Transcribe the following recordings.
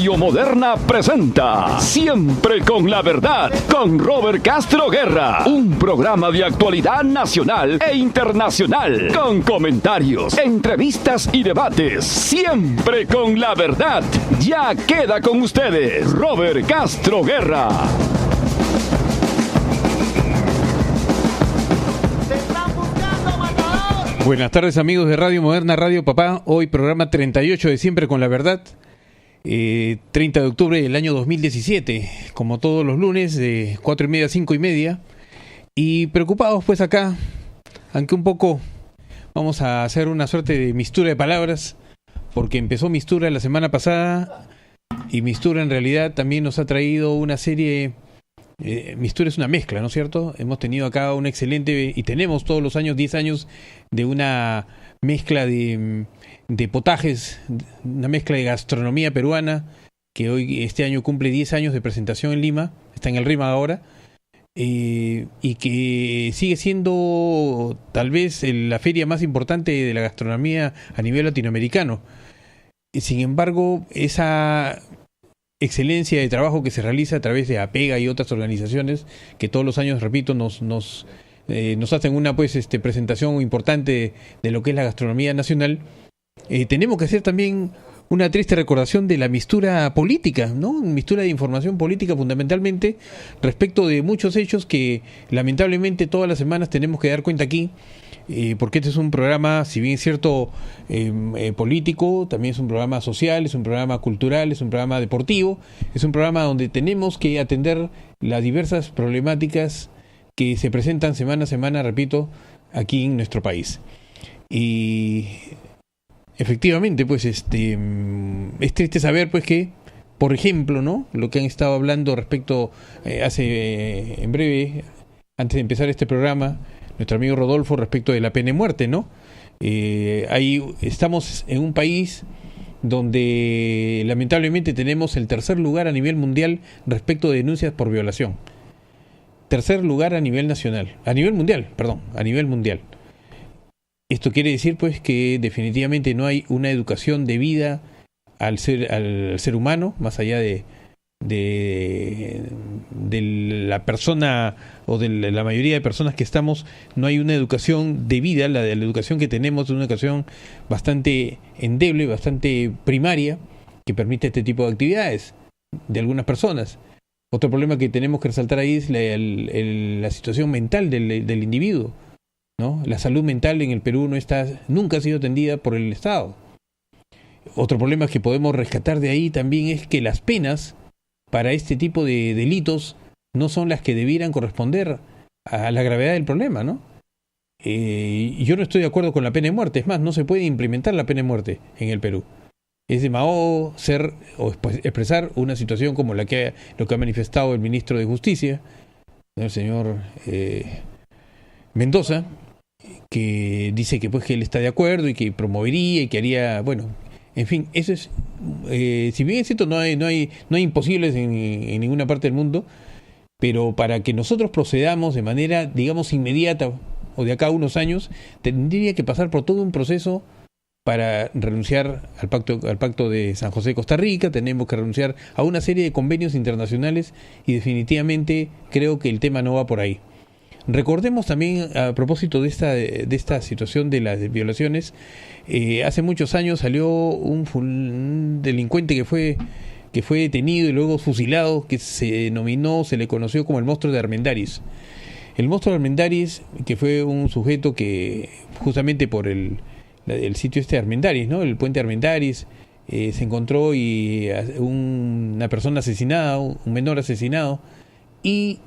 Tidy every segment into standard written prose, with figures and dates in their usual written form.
Radio Moderna presenta Siempre con la Verdad con Robert Castro Guerra, un programa de actualidad nacional e internacional con comentarios, entrevistas y debates. Siempre con la Verdad. Ya queda con ustedes Robert Castro Guerra. Buenas tardes, amigos de Radio Moderna, Radio Papá. Hoy programa 38 de Siempre con la Verdad, 30 de octubre del año 2017, como todos los lunes, de 4:30 a 5:30. Y preocupados pues acá, aunque un poco vamos a hacer una suerte de mistura de palabras, porque empezó Mistura la semana pasada, y Mistura en realidad también nos ha traído una serie... Mistura es una mezcla, ¿no es cierto? Hemos tenido acá un excelente, y tenemos todos los años, 10 años de una mezcla de potajes, una mezcla de gastronomía peruana, que hoy, este año cumple 10 años de presentación en Lima, está en el RIMA ahora, y que sigue siendo tal vez la feria más importante de la gastronomía a nivel latinoamericano. Sin embargo, esa excelencia de trabajo que se realiza a través de APEGA y otras organizaciones que todos los años, repito, nos hacen una presentación importante de lo que es la gastronomía nacional. Tenemos que hacer también una triste recordación de la mistura política, ¿no? Mistura de información política fundamentalmente respecto de muchos hechos que lamentablemente todas las semanas tenemos que dar cuenta aquí. Porque este es un programa, si bien es cierto, político, también es un programa social, es un programa cultural, es un programa deportivo, es un programa donde tenemos que atender las diversas problemáticas que se presentan semana a semana, repito, aquí en nuestro país. Y efectivamente, pues es triste saber pues que, por ejemplo, ¿no?, lo que han estado hablando respecto en breve, antes de empezar este programa, nuestro amigo Rodolfo, respecto de la pena de muerte, ¿no? Ahí estamos en un país donde lamentablemente tenemos el tercer lugar a nivel mundial respecto de denuncias por violación. Tercer lugar a nivel nacional, a nivel mundial. Esto quiere decir pues que definitivamente no hay una educación debida al ser humano, más allá de la persona o de la mayoría de personas que estamos, no hay una educación debida. La educación que tenemos es una educación bastante endeble, bastante primaria, que permite este tipo de actividades de algunas personas. Otro problema que tenemos que resaltar ahí es la situación mental del individuo, ¿no? La salud mental en el Perú nunca ha sido atendida por el Estado. Otro problema que podemos rescatar de ahí también es que las penas para este tipo de delitos no son las que debieran corresponder a la gravedad del problema, ¿no? Yo no estoy de acuerdo con la pena de muerte. Es más, no se puede implementar la pena de muerte en el Perú. Es demasiado expresar una situación como lo que ha manifestado el ministro de Justicia, el señor Mendoza, que dice que él está de acuerdo y que promovería y que haría, bueno, en fin, eso es, si bien es cierto, no hay imposibles en ninguna parte del mundo, pero para que nosotros procedamos de manera, digamos, inmediata o de acá a unos años, tendría que pasar por todo un proceso para renunciar al pacto de San José de Costa Rica. Tenemos que renunciar a una serie de convenios internacionales y definitivamente creo que el tema no va por ahí. Recordemos también, a propósito de esta situación de las violaciones, hace muchos años salió un delincuente que fue detenido y luego fusilado, que se le conoció como el monstruo de Armendáriz. El monstruo de Armendáriz, que fue un sujeto que justamente por el sitio Armendáriz, ¿no?, el puente Armendáriz, se encontró una persona asesinada, un menor asesinado, y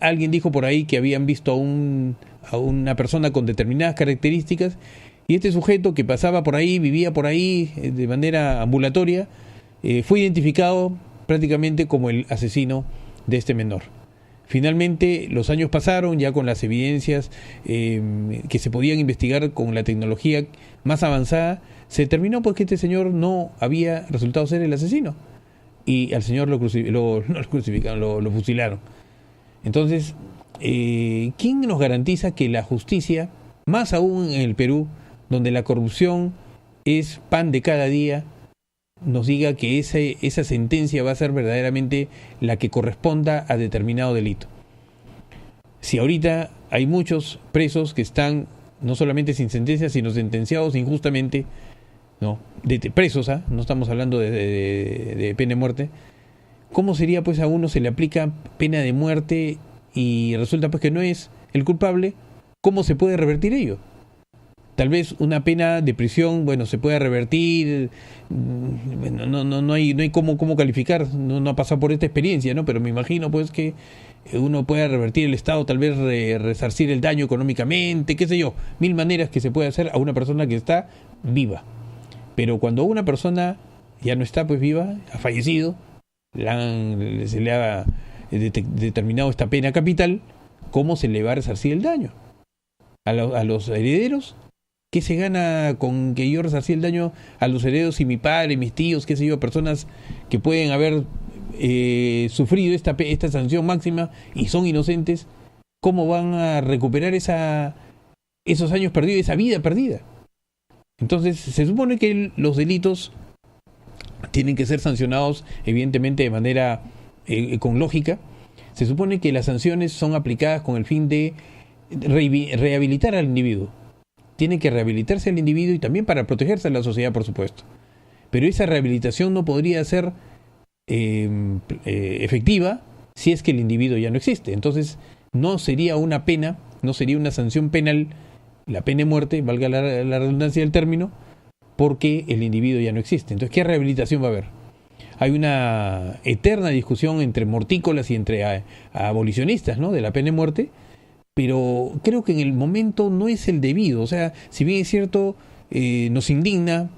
alguien dijo por ahí que habían visto a una persona con determinadas características, y este sujeto que pasaba por ahí, vivía por ahí de manera ambulatoria, fue identificado prácticamente como el asesino de este menor. Finalmente, los años pasaron, ya con las evidencias que se podían investigar con la tecnología más avanzada, se determinó pues que este señor no había resultado ser el asesino, y al señor lo crucificaron, lo fusilaron. Entonces, ¿quién nos garantiza que la justicia, más aún en el Perú, donde la corrupción es pan de cada día, nos diga que esa sentencia va a ser verdaderamente la que corresponda a determinado delito. Si ahorita hay muchos presos que están no solamente sin sentencia, sino sentenciados injustamente, ¿no? Presos, no estamos hablando de pena de muerte. ¿Cómo sería pues a uno se le aplica pena de muerte y resulta pues que no es el culpable? ¿Cómo se puede revertir ello? Tal vez una pena de prisión, bueno, se puede revertir, bueno, no hay cómo calificar, no ha pasado por esta experiencia, ¿no? Pero me imagino pues que uno pueda revertir el Estado, tal vez resarcir el daño económicamente, qué sé yo, 1000 maneras que se puede hacer a una persona que está viva. Pero cuando una persona ya no está pues viva, ha fallecido, se le ha determinado esta pena capital, ¿cómo se le va a resarcir el daño? A los herederos, ¿qué se gana con que yo resarcí el daño a los herederos y mi padre, mis tíos, qué sé yo, personas que pueden haber sufrido esta sanción máxima y son inocentes? ¿Cómo van a recuperar esos años perdidos, esa vida perdida? Entonces, se supone que los delitos tienen que ser sancionados, evidentemente, de manera con lógica. Se supone que las sanciones son aplicadas con el fin de rehabilitar al individuo. Tiene que rehabilitarse al individuo y también para protegerse a la sociedad, por supuesto. Pero esa rehabilitación no podría ser efectiva si es que el individuo ya no existe. Entonces, no sería una pena, no sería una sanción penal, la pena de muerte, valga la redundancia del término, porque el individuo ya no existe. Entonces, ¿qué rehabilitación va a haber? Hay una eterna discusión entre mortícolas y entre abolicionistas, ¿no?, de la pena de muerte, pero creo que en el momento no es el debido. O sea, si bien es cierto, nos indigna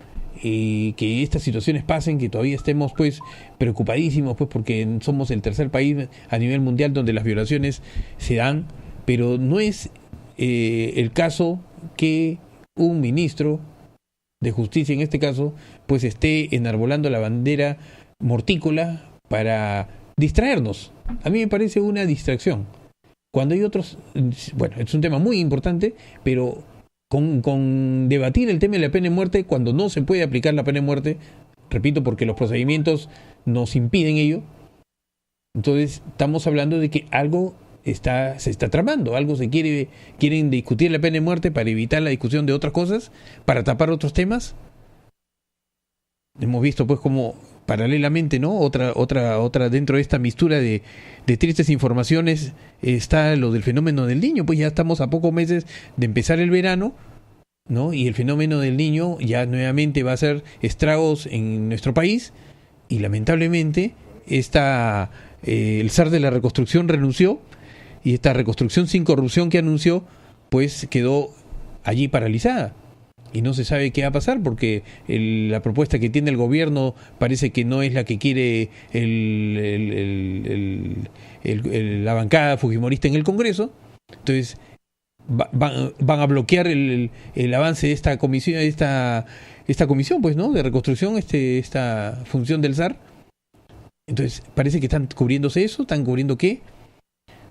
que estas situaciones pasen, que todavía estemos pues preocupadísimos pues porque somos el tercer país a nivel mundial donde las violaciones se dan, pero no es el caso que un ministro de justicia, en este caso, pues esté enarbolando la bandera mortícola para distraernos. A mí me parece una distracción. Cuando hay otros, bueno, es un tema muy importante, pero con debatir el tema de la pena de muerte, cuando no se puede aplicar la pena de muerte, repito, porque los procedimientos nos impiden ello, entonces estamos hablando de que algo se está tramando, algo quieren discutir la pena de muerte para evitar la discusión de otras cosas, para tapar otros temas. Hemos visto pues como paralelamente, ¿no?, otra dentro de esta mistura de tristes informaciones está lo del fenómeno del Niño. Pues ya estamos a pocos meses de empezar el verano, ¿no?, y el fenómeno del Niño ya nuevamente va a hacer estragos en nuestro país, y lamentablemente el zar de la reconstrucción renunció, y esta reconstrucción sin corrupción que anunció pues quedó allí paralizada. Y no se sabe qué va a pasar porque la propuesta que tiene el gobierno parece que no es la que quiere la bancada fujimorista en el Congreso. Entonces van a bloquear el avance de esta comisión, esta comisión pues, ¿no?, de reconstrucción, esta función del SAR. Entonces parece que están cubriéndose eso. ¿Están cubriendo qué?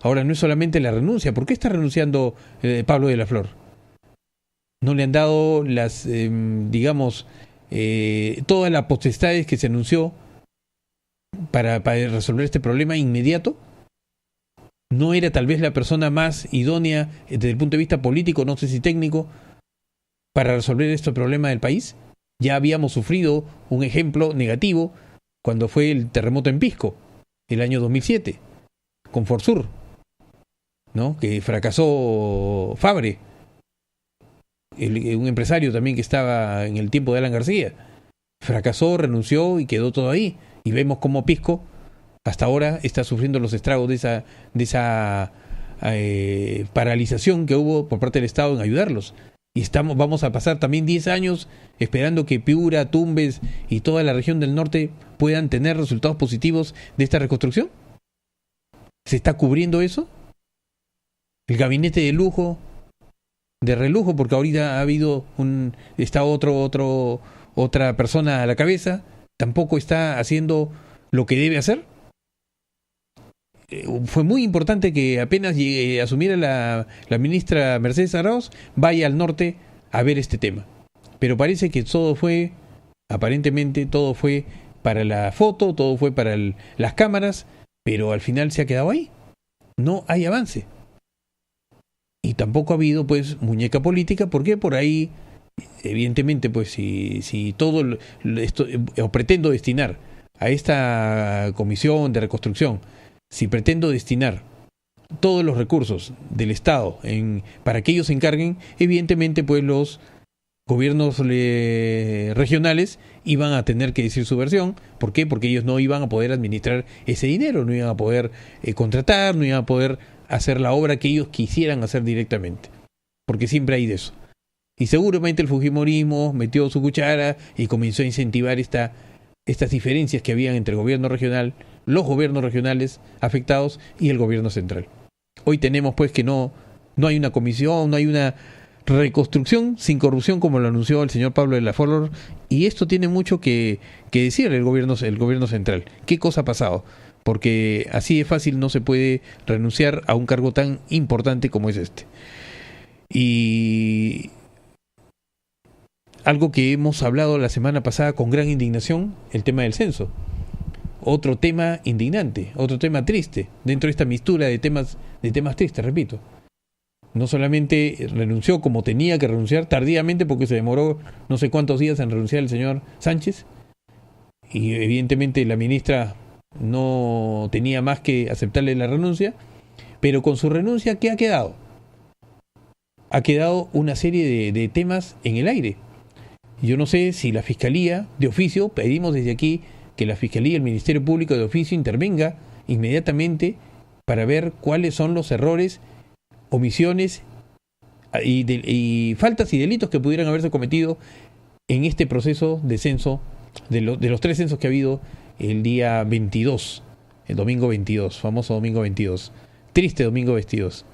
Ahora no es solamente la renuncia. ¿Por qué está renunciando Pablo de la Flor? No le han dado todas las potestades que se anunció para resolver este problema inmediato. No era tal vez la persona más idónea desde el punto de vista político, no sé si técnico, para resolver este problema del país. Ya habíamos sufrido un ejemplo negativo cuando fue el terremoto en Pisco, el año 2007, con Forsur, ¿no?, que fracasó Fabre, un empresario también que estaba en el tiempo de Alan García. Fracasó, renunció y quedó todo ahí. Y vemos cómo Pisco hasta ahora está sufriendo los estragos de esa paralización que hubo por parte del Estado en ayudarlos. Y vamos a pasar también 10 años esperando que Piura, Tumbes y toda la región del norte puedan tener resultados positivos de esta reconstrucción. ¿Se está cubriendo eso? El gabinete de lujo, de relujo, porque ahorita ha habido está otra persona a la cabeza, tampoco está haciendo lo que debe hacer. Fue muy importante que apenas asumiera la ministra Mercedes Arauz, vaya al norte a ver este tema. Pero parece que todo fue Aparentemente todo fue para la foto, todo fue para las cámaras, pero al final se ha quedado ahí. No hay avance. Y tampoco ha habido, pues, muñeca política, porque por ahí, evidentemente, pues, si todo esto, o pretendo destinar a esta comisión de reconstrucción, si pretendo destinar todos los recursos del Estado para que ellos se encarguen, evidentemente, pues, los gobiernos regionales iban a tener que decir su versión. ¿Por qué? Porque ellos no iban a poder administrar ese dinero, no iban a poder contratar, no iban a poder hacer la obra que ellos quisieran hacer directamente, porque siempre hay de eso. Y seguramente el fujimorismo metió su cuchara y comenzó a incentivar estas diferencias que habían entre el gobierno regional, los gobiernos regionales afectados y el gobierno central. Hoy tenemos, pues, que no hay una comisión, no hay una reconstrucción sin corrupción, como lo anunció el señor Pablo de la Flor, y esto tiene mucho que decir el gobierno central. ¿Qué cosa ha pasado? Porque así de fácil no se puede renunciar a un cargo tan importante como es este. Y algo que hemos hablado la semana pasada con gran indignación, el tema del censo. Otro tema indignante, otro tema triste, dentro de esta mistura de temas tristes, repito. No solamente renunció como tenía que renunciar, tardíamente, porque se demoró no sé cuántos días en renunciar el señor Sánchez, y evidentemente la ministra no tenía más que aceptarle la renuncia, pero con su renuncia, ¿qué ha quedado? Ha quedado una serie de temas en el aire. Yo no sé si la Fiscalía, de oficio, pedimos desde aquí que la Fiscalía, el Ministerio Público de oficio intervenga inmediatamente para ver cuáles son los errores, omisiones y faltas y delitos que pudieran haberse cometido en este proceso de censo, de los 3 censos que ha habido el día 22, el domingo 22, famoso domingo 22, triste domingo 22,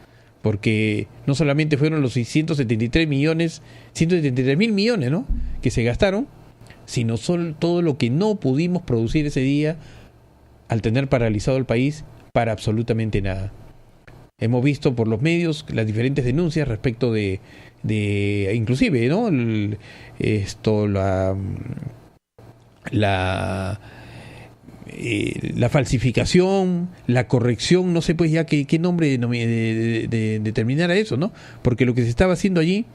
porque no solamente fueron los 173 mil millones, ¿no?, que se gastaron, sino todo lo que no pudimos producir ese día al tener paralizado el país para absolutamente nada. Hemos visto por los medios las diferentes denuncias respecto de inclusive, ¿no?, la falsificación, la corrección, no sé pues ya qué nombre de determinar a eso, ¿no? Porque lo que se estaba haciendo allí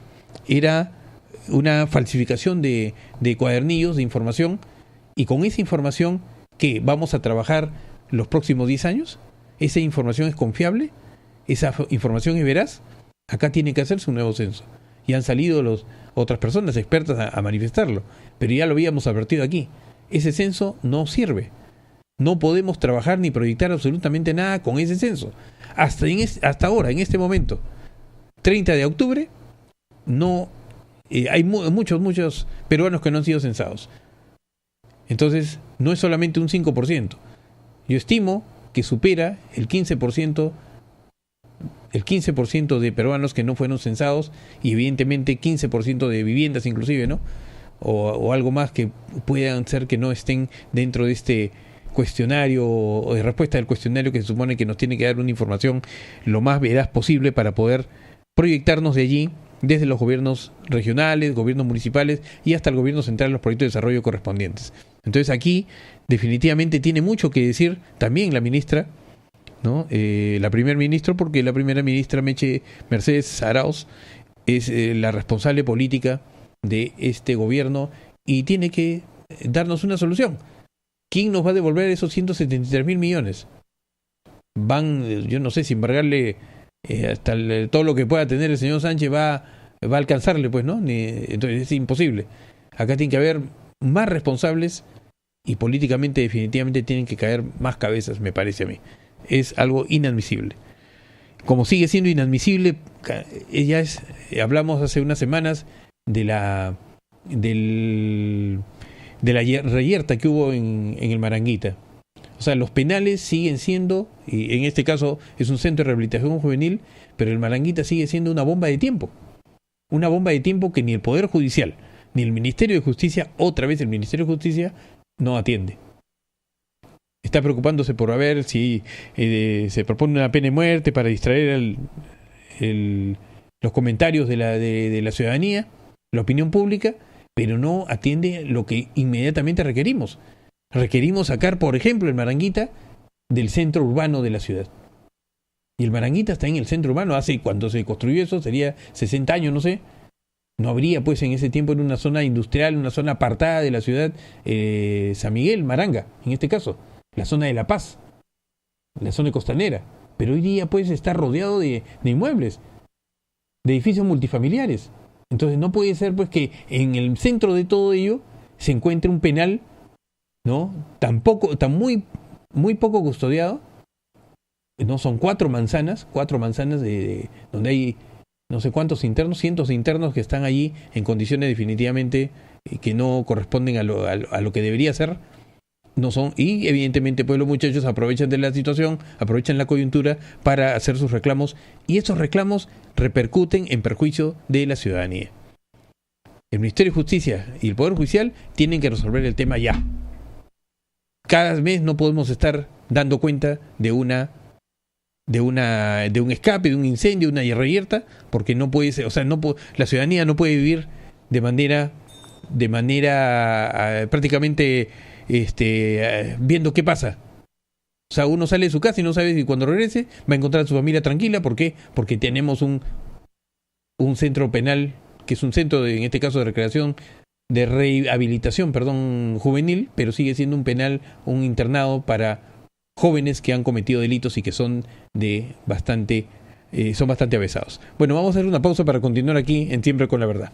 era una falsificación de cuadernillos de información, y con esa información que vamos a trabajar los próximos 10 años, esa información es confiable, esa información es veraz. Acá tiene que hacerse un nuevo censo, y han salido otras personas expertas a manifestarlo, pero ya lo habíamos advertido aquí. Ese censo no sirve. No podemos trabajar ni proyectar absolutamente nada con ese censo. Hasta ahora, en este momento, 30 de octubre, no hay muchos peruanos que no han sido censados. Entonces, no es solamente un 5%. Yo estimo que supera el 15%, de peruanos que no fueron censados, y evidentemente 15% de viviendas inclusive, ¿no? O algo más que puedan ser que no estén dentro de este cuestionario o de respuesta del cuestionario, que se supone que nos tiene que dar una información lo más veraz posible para poder proyectarnos de allí, desde los gobiernos regionales, gobiernos municipales y hasta el gobierno central, los proyectos de desarrollo correspondientes. Entonces aquí definitivamente tiene mucho que decir también la ministra, ¿no? La primer ministro, porque la primera ministra Mercedes Arauz es la responsable política de este gobierno y tiene que darnos una solución. ¿Quién nos va a devolver esos 173 mil millones? Yo no sé si embargarle hasta todo lo que pueda tener el señor Sánchez va a alcanzarle, pues, ¿no? Entonces es imposible. Acá tiene que haber más responsables y políticamente definitivamente tienen que caer más cabezas, me parece a mí. Es algo inadmisible. Como sigue siendo inadmisible, hablamos hace unas semanas de la reyerta que hubo en el Maranguita. O sea, los penales siguen siendo, y en este caso es un centro de rehabilitación juvenil, pero el Maranguita sigue siendo una bomba de tiempo. Una bomba de tiempo que ni el Poder Judicial, ni el Ministerio de Justicia, otra vez el Ministerio de Justicia, no atiende. Está preocupándose por ver si se propone una pena de muerte para distraer los comentarios de la ciudadanía, la opinión pública, pero no atiende lo que inmediatamente requerimos. Requerimos sacar, por ejemplo, el Maranguita del centro urbano de la ciudad. Y el Maranguita está en el centro urbano. Cuando se construyó eso, sería 60 años, no sé. No habría, pues, en ese tiempo en una zona industrial, una zona apartada de la ciudad, San Miguel, Maranga, en este caso, la zona de La Paz, la zona costanera. Pero hoy día, pues, está rodeado de inmuebles, de edificios multifamiliares. Entonces no puede ser, pues, que en el centro de todo ello se encuentre un penal, ¿no? Tan muy poco custodiado. No, son 4 manzanas donde hay no sé cuántos internos, cientos de internos que están allí en condiciones definitivamente que no corresponden a lo que debería ser. No son, y evidentemente pues los muchachos aprovechan de la situación, aprovechan la coyuntura para hacer sus reclamos, y esos reclamos repercuten en perjuicio de la ciudadanía. El Ministerio de Justicia y el Poder Judicial tienen que resolver el tema ya. Cada mes no podemos estar dando cuenta de un escape, de un incendio, de una reyerta, porque no puede ser, la ciudadanía no puede vivir de manera prácticamente viendo qué pasa. O sea, uno sale de su casa y no sabe si cuando regrese va a encontrar a su familia tranquila. ¿Por qué? Porque tenemos un centro penal, que es un centro en este caso de recreación, de rehabilitación, juvenil, pero sigue siendo un penal, un internado para jóvenes que han cometido delitos y que son bastante avesados. Bueno, vamos a hacer una pausa para continuar aquí en Siempre con la Verdad.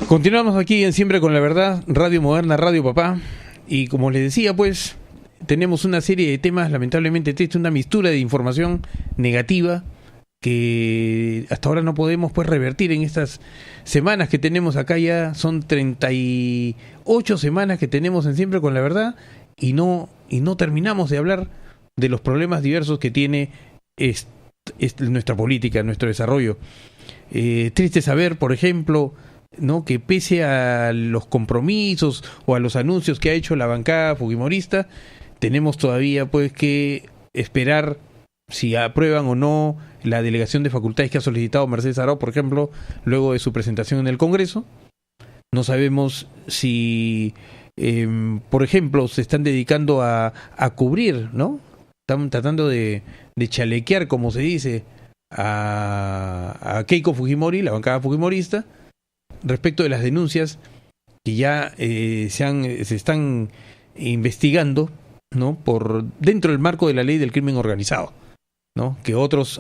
Continuamos aquí en Siempre con la Verdad, Radio Moderna, Radio Papá, y como les decía, pues tenemos una serie de temas lamentablemente tristes, una mistura de información negativa que hasta ahora no podemos pues revertir en estas semanas que tenemos acá. Ya son 38 semanas que tenemos en Siempre con la Verdad y no terminamos de hablar de los problemas diversos que tiene nuestra política, nuestro desarrollo. Triste saber, por ejemplo, ¿no?, que pese a los compromisos o a los anuncios que ha hecho la bancada fujimorista, tenemos todavía pues que esperar si aprueban o no la delegación de facultades que ha solicitado Mercedes Arauz, por ejemplo, luego de su presentación en el Congreso. No sabemos si, por ejemplo, se están dedicando a cubrir, ¿no? Están tratando de chalequear, como se dice, a Keiko Fujimori, la bancada fujimorista, respecto de las denuncias que ya se están investigando, ¿no?, por dentro del marco de la ley del crimen organizado, ¿no?, que otras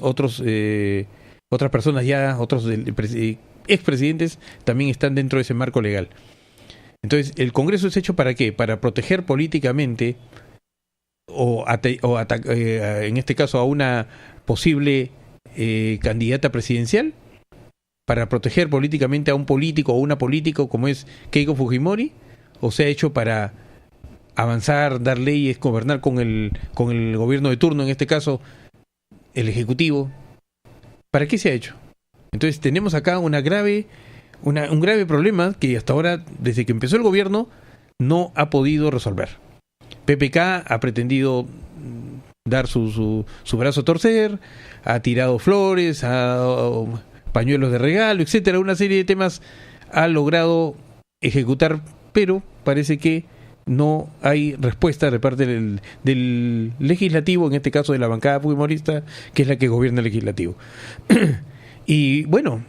personas ya, otros expresidentes también están dentro de ese marco legal. Entonces, el Congreso es hecho ¿para qué? Para proteger políticamente en este caso a una posible candidata presidencial, para proteger políticamente a un político o una política como es Keiko Fujimori, o se ha hecho para avanzar, dar leyes, gobernar con el gobierno de turno, en este caso el Ejecutivo. ¿Para qué se ha hecho? Entonces tenemos acá un grave problema que hasta ahora, desde que empezó el gobierno, no ha podido resolver. PPK ha pretendido dar su brazo a torcer, ha tirado flores, pañuelos de regalo, etcétera, una serie de temas ha logrado ejecutar, pero parece que no hay respuesta de parte del legislativo, en este caso de la bancada fujimorista, que es la que gobierna el legislativo. Y bueno,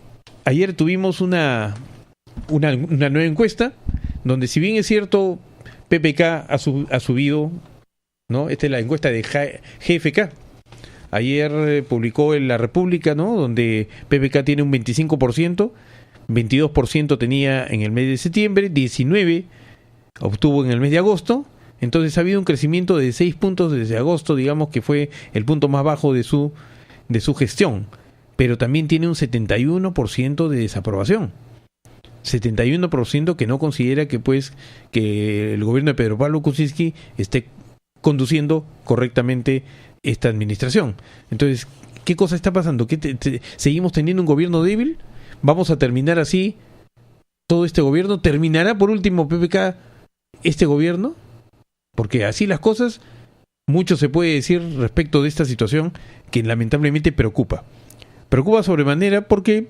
ayer tuvimos una nueva encuesta, donde si bien es cierto, PPK ha subido, ¿no? Esta es la encuesta de GFK. Ayer publicó en La República, ¿no?, donde PPK tiene un 25%, 22% tenía en el mes de septiembre, 19% obtuvo en el mes de agosto. Entonces ha habido un crecimiento de 6 puntos desde agosto, digamos que fue el punto más bajo de su gestión. Pero también tiene un 71% de desaprobación. 71% que no considera que el gobierno de Pedro Pablo Kuczynski esté conduciendo correctamente esta administración. Entonces, ¿qué cosa está pasando? ¿Seguimos teniendo un gobierno débil? ¿Vamos a terminar así todo este gobierno? ¿Terminará por último PPK este gobierno? Porque así las cosas, mucho se puede decir respecto de esta situación que lamentablemente preocupa. Preocupa sobremanera porque,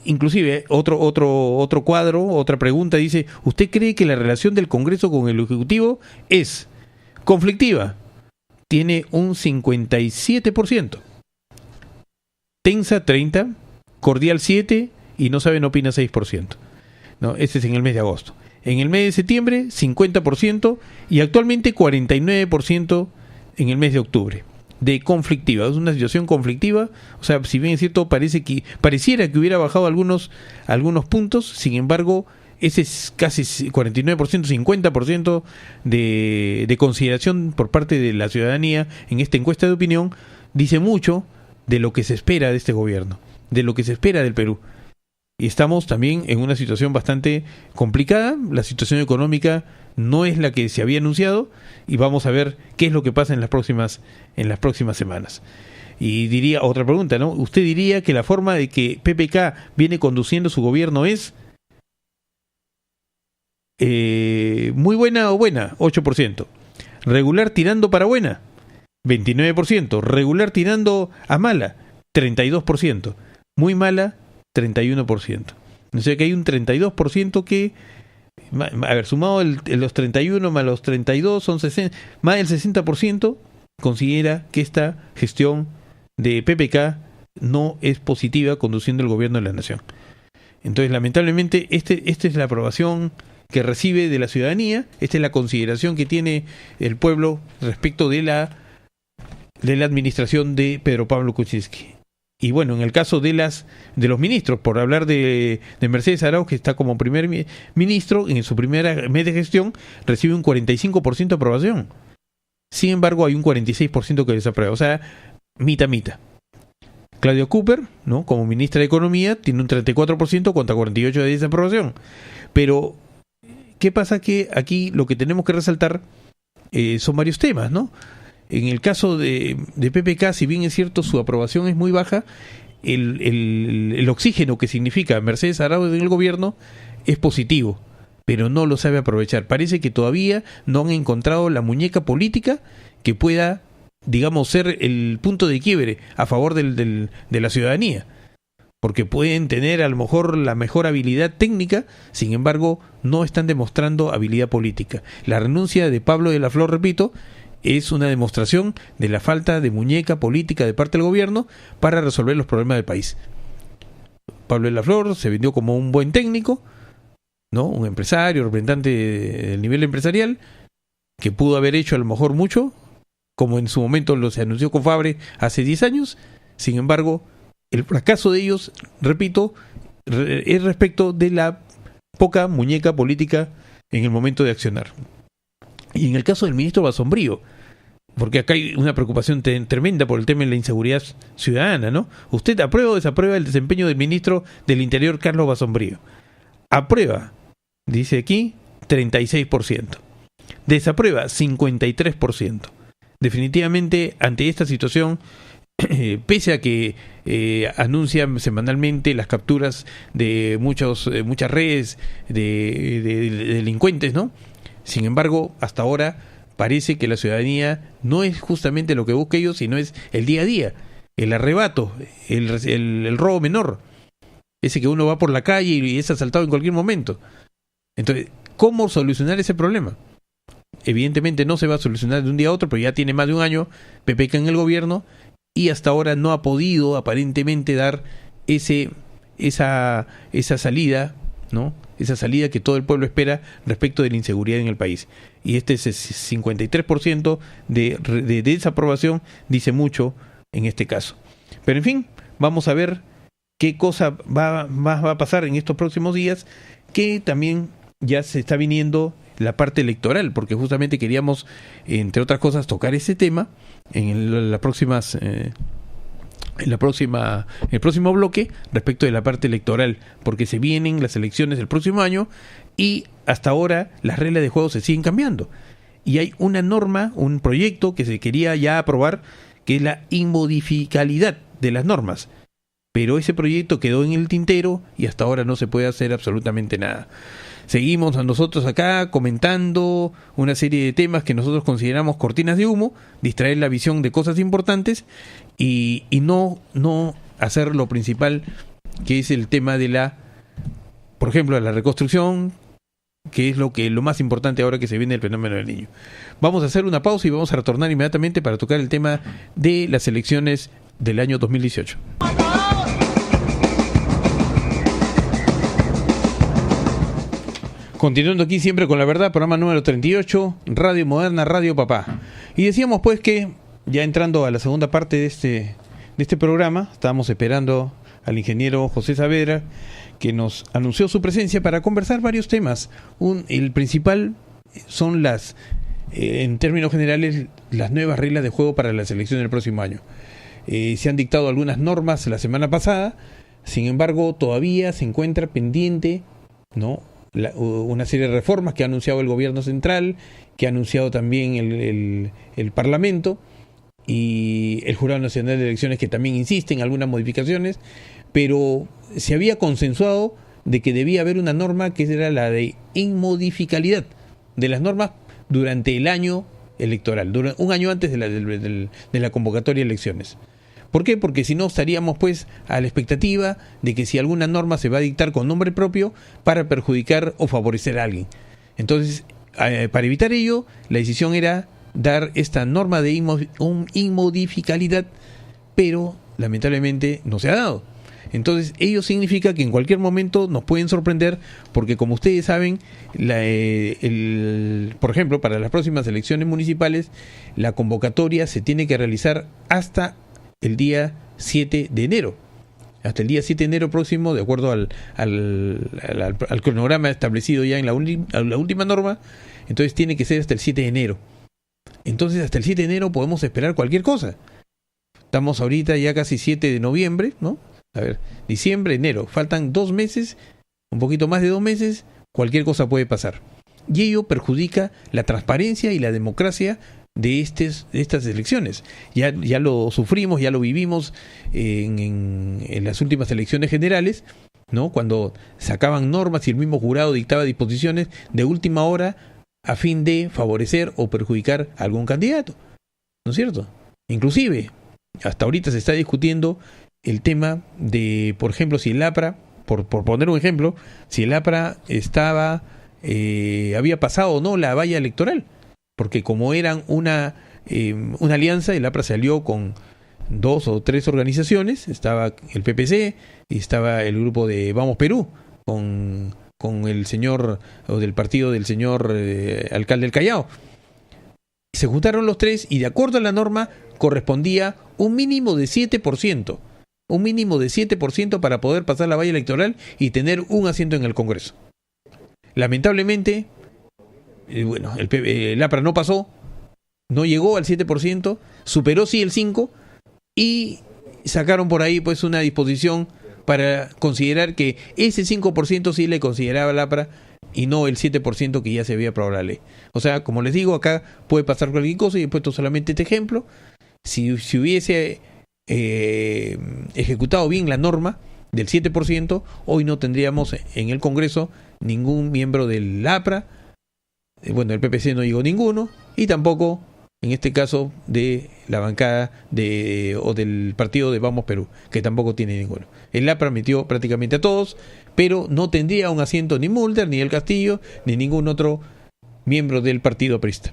inclusive, otro cuadro, otra pregunta dice, ¿usted cree que la relación del Congreso con el Ejecutivo es conflictiva? Tiene un 57%. Tensa 30%, cordial 7% y no sabe, no opina 6%. No, este es en el mes de agosto. En el mes de septiembre, 50% y actualmente 49% en el mes de octubre. De conflictiva, es una situación conflictiva, o sea, si bien es cierto, pareciera que hubiera bajado algunos puntos, sin embargo, ese es casi 49%, 50% de consideración por parte de la ciudadanía en esta encuesta de opinión, dice mucho de lo que se espera de este gobierno, de lo que se espera del Perú. Y estamos también en una situación bastante complicada, la situación económica no es la que se había anunciado y vamos a ver qué es lo que pasa en las próximas semanas. Y diría, otra pregunta, ¿no? ¿Usted diría que la forma de que PPK viene conduciendo su gobierno es muy buena o buena? 8%. Regular tirando para buena, 29%. Regular tirando a mala, 32%. Muy mala, 31%. O sea que hay un 32% que, a ver, sumado los 31 más los 32 son 60, más del 60% considera que esta gestión de PPK no es positiva conduciendo el gobierno de la nación. Entonces, lamentablemente, esta es la aprobación que recibe de la ciudadanía, esta es la consideración que tiene el pueblo respecto de la administración de Pedro Pablo Kuczynski. Y bueno, en el caso de los ministros, por hablar de Mercedes Arauz, que está como primer ministro, en su primer mes de gestión, recibe un 45% de aprobación. Sin embargo, hay un 46% que desaprueba. O sea, mitad. Claudia Cooper, ¿no?, como ministra de Economía, tiene un 34% contra 48% de desaprobación. Pero, ¿qué pasa? Que aquí lo que tenemos que resaltar son varios temas, ¿no? En el caso de PPK, si bien es cierto su aprobación es muy baja, el oxígeno que significa Mercedes Arauz en el gobierno es positivo, pero no lo sabe aprovechar. Parece que todavía no han encontrado la muñeca política que pueda, digamos, ser el punto de quiebre a favor de la ciudadanía. Porque pueden tener a lo mejor la mejor habilidad técnica, sin embargo, no están demostrando habilidad política. La renuncia de Pablo de la Flor, repito, es una demostración de la falta de muñeca política de parte del gobierno para resolver los problemas del país. Pablo de la Flor se vendió como un buen técnico, ¿no?, un empresario, representante del nivel empresarial, que pudo haber hecho a lo mejor mucho, como en su momento se anunció con Fabre hace 10 años. Sin embargo, el fracaso de ellos, repito, es respecto de la poca muñeca política en el momento de accionar. Y en el caso del ministro Basombrío, porque acá hay una preocupación tremenda por el tema de la inseguridad ciudadana, ¿no? ¿Usted aprueba o desaprueba el desempeño del ministro del Interior, Carlos Basombrío? Aprueba, dice aquí, 36%. Desaprueba, 53%. Definitivamente, ante esta situación, pese a que anuncian semanalmente las capturas de muchas redes de delincuentes, ¿no? Sin embargo, hasta ahora parece que la ciudadanía no es justamente lo que busca ellos, sino es el día a día, el arrebato, el robo menor, ese que uno va por la calle y es asaltado en cualquier momento. Entonces, ¿cómo solucionar ese problema? Evidentemente no se va a solucionar de un día a otro, pero ya tiene más de un año PPK en el gobierno y hasta ahora no ha podido aparentemente dar esa salida, ¿no?, esa salida que todo el pueblo espera respecto de la inseguridad en el país. Y este 53% de desaprobación dice mucho en este caso. Pero en fin, vamos a ver qué cosa más va a pasar en estos próximos días, que también ya se está viniendo la parte electoral, porque justamente queríamos, entre otras cosas, tocar ese tema en el próximo bloque respecto de la parte electoral, porque se vienen las elecciones del próximo año y hasta ahora las reglas de juego se siguen cambiando. Y hay una norma, un proyecto que se quería ya aprobar, que es la inmodificabilidad de las normas. Pero ese proyecto quedó en el tintero y hasta ahora no se puede hacer absolutamente nada. seguimos a nosotros acá comentando una serie de temas que nosotros consideramos cortinas de humo, distraer la visión de cosas importantes y no hacer lo principal, que es el tema de por ejemplo, la reconstrucción, que es lo más importante ahora que se viene el fenómeno del Niño. Vamos a hacer una pausa y vamos a retornar inmediatamente para tocar el tema de las elecciones del año 2018. Continuando aquí siempre con la verdad, programa número 38, Radio Moderna, Radio Papá. Y decíamos pues que, ya entrando a la segunda parte de este programa, estábamos esperando al ingeniero José Saavedra, que nos anunció su presencia para conversar varios temas. El principal son en términos generales, las nuevas reglas de juego para la selección del próximo año. Se han dictado algunas normas la semana pasada, sin embargo, todavía se encuentra pendiente, ¿no?, una serie de reformas que ha anunciado el gobierno central, que ha anunciado también el Parlamento y el Jurado Nacional de Elecciones, que también insiste en algunas modificaciones, pero se había consensuado de que debía haber una norma que era la de inmodificalidad de las normas durante el año electoral, un año antes de la convocatoria de elecciones. ¿Por qué? Porque si no estaríamos pues a la expectativa de que si alguna norma se va a dictar con nombre propio para perjudicar o favorecer a alguien. Entonces, para evitar ello, la decisión era dar esta norma de inmodificalidad, pero lamentablemente no se ha dado. Entonces, ello significa que en cualquier momento nos pueden sorprender, porque como ustedes saben, por ejemplo, para las próximas elecciones municipales, la convocatoria se tiene que realizar hasta el día 7 de enero. Hasta el día 7 de enero próximo, de acuerdo al cronograma establecido ya en la última norma, entonces tiene que ser hasta el 7 de enero. Entonces, hasta el 7 de enero podemos esperar cualquier cosa. Estamos ahorita ya casi 7 de noviembre, ¿no? A ver, diciembre, enero. Faltan 2 meses, un poquito más de 2 meses, cualquier cosa puede pasar. Y ello perjudica la transparencia y la democracia de estas elecciones. Ya lo sufrimos, ya lo vivimos en las últimas elecciones generales, ¿no?, cuando sacaban normas y el mismo jurado dictaba disposiciones de última hora a fin de favorecer o perjudicar a algún candidato, ¿no es cierto? Inclusive, hasta ahorita se está discutiendo el tema de, por ejemplo, si el APRA, por poner un ejemplo, si el APRA había pasado o no la valla electoral, porque como eran una alianza, el APRA salió con 2 o 3 organizaciones, estaba el PPC y estaba el grupo de Vamos Perú, con el señor, o del partido del señor alcalde del Callao. Se juntaron los 3 y de acuerdo a la norma correspondía un mínimo de 7%. Un mínimo de 7% para poder pasar la valla electoral y tener un asiento en el Congreso. Lamentablemente, el APRA no pasó, no llegó al 7%, superó sí el 5%, y sacaron por ahí pues una disposición para considerar que ese 5% sí le consideraba el APRA y no el 7% que ya se había aprobado la ley. O sea, como les digo, acá puede pasar cualquier cosa, y he puesto solamente este ejemplo. Si hubiese ejecutado bien la norma del 7%, hoy no tendríamos en el Congreso ningún miembro del APRA, el PPC no llegó ninguno, y tampoco en este caso de la bancada o del partido de Vamos Perú, que tampoco tiene ninguno. El APRA metió prácticamente a todos, pero no tendría un asiento ni Mulder, ni El Castillo, ni ningún otro miembro del partido aprista.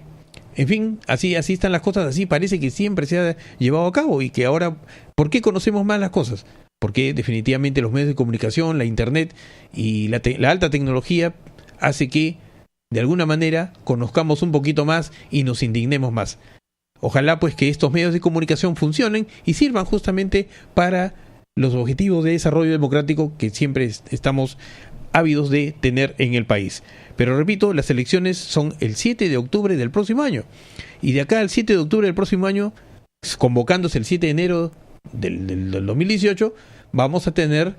En fin, así están las cosas, así parece que siempre se ha llevado a cabo, y que ahora, ¿por qué conocemos más las cosas? Porque definitivamente los medios de comunicación, la internet y la alta tecnología hace que de alguna manera conozcamos un poquito más y nos indignemos más. Ojalá pues que estos medios de comunicación funcionen y sirvan justamente para los objetivos de desarrollo democrático que siempre estamos ávidos de tener en el país. Pero repito, las elecciones son el 7 de octubre del próximo año. Y de acá al 7 de octubre del próximo año, convocándose el 7 de enero del 2018, vamos a tener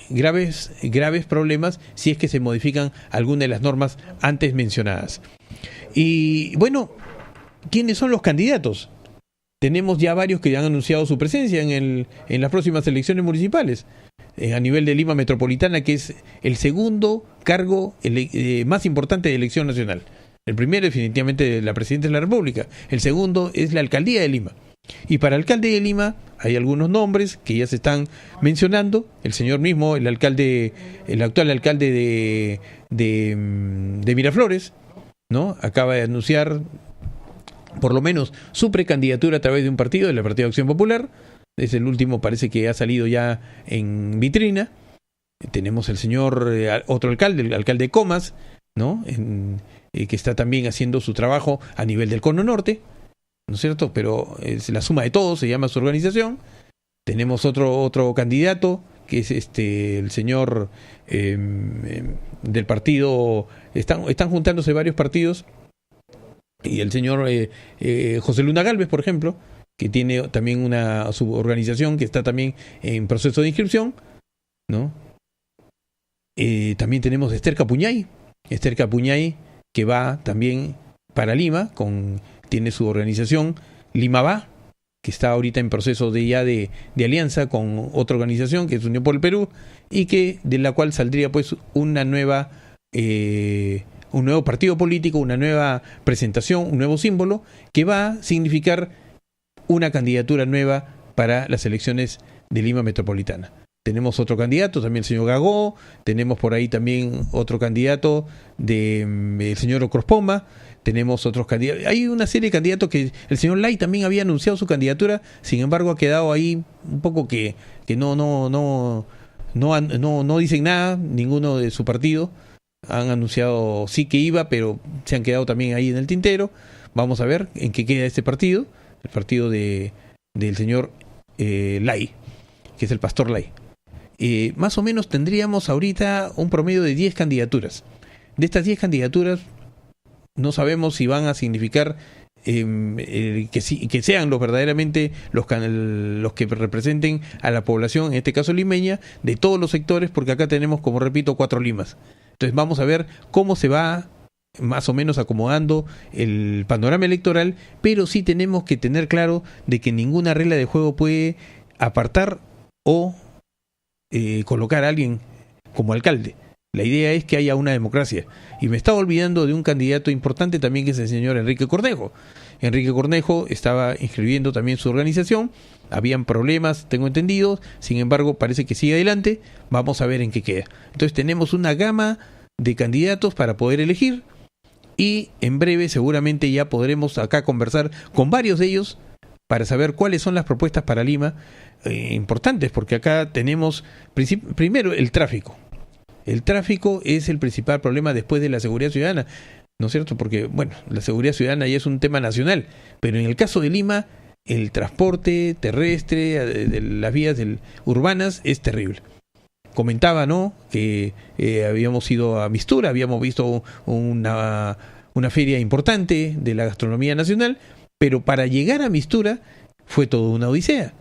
graves problemas si es que se modifican algunas de las normas antes mencionadas. Y bueno, ¿quiénes son los candidatos? Tenemos ya varios que han anunciado su presencia en las próximas elecciones municipales. a nivel de Lima Metropolitana, que es el segundo cargo más importante de elección nacional. El primero definitivamente la Presidencia de la República, el segundo es la Alcaldía de Lima. Y para alcalde de Lima hay algunos nombres que ya se están mencionando. El señor mismo, el actual alcalde de Miraflores, ¿no? Acaba de anunciar por lo menos su precandidatura a través de un partido, del Partido Acción Popular. Es el último, parece que ha salido ya en vitrina. Tenemos el señor, otro alcalde, el alcalde Comas, ¿no? Que está también haciendo su trabajo a nivel del Cono Norte, ¿no es cierto? Pero es la suma de todos, se llama su organización. Tenemos otro candidato, que es el señor del partido. Están juntándose varios partidos. Y el señor José Luna Gálvez, por ejemplo, que tiene también una suborganización que está también en proceso de inscripción, ¿no? También tenemos a Esther Capuñay, que va también para Lima, tiene su organización Lima Va, que está ahorita en proceso de alianza con otra organización que es Unión por el Perú, y de la cual saldría pues un nuevo partido político, una nueva presentación, un nuevo símbolo que va a significar una candidatura nueva para las elecciones de Lima Metropolitana. Tenemos otro candidato, también el señor Gagó, tenemos por ahí también otro candidato el señor Ocrospoma, tenemos otros candidatos. Hay una serie de candidatos que el señor Lai también había anunciado su candidatura, sin embargo ha quedado ahí un poco que no dicen nada, ninguno de su partido. Han anunciado sí que iba, pero se han quedado también ahí en el tintero. Vamos a ver en qué queda este partido, el partido del señor Lai, que es el pastor Lai. Más o menos tendríamos ahorita un promedio de 10 candidaturas. De estas 10 candidaturas, no sabemos si van a significar que sean verdaderamente los que representen a la población, en este caso limeña, de todos los sectores, porque acá tenemos, como repito, 4 Limas. Entonces vamos a ver cómo se va más o menos acomodando el panorama electoral, pero sí tenemos que tener claro de que ninguna regla de juego puede apartar o colocar a alguien como alcalde. La idea es que haya una democracia. Y me estaba olvidando de un candidato importante también, que es el señor Enrique Cornejo. Enrique Cornejo estaba inscribiendo también su organización. Habían problemas, tengo entendido. Sin embargo, parece que sigue adelante. Vamos a ver en qué queda. Entonces tenemos una gama de candidatos para poder elegir. Y en breve seguramente ya podremos acá conversar con varios de ellos para saber cuáles son las propuestas para Lima importantes. Porque acá tenemos primero el tráfico. El tráfico es el principal problema después de la seguridad ciudadana, ¿no es cierto? Porque, bueno, la seguridad ciudadana ya es un tema nacional, pero en el caso de Lima, el transporte terrestre de las vías urbanas es terrible. Comentaba, ¿no?, que habíamos ido a Mistura, habíamos visto una feria importante de la gastronomía nacional, pero para llegar a Mistura fue toda una odisea,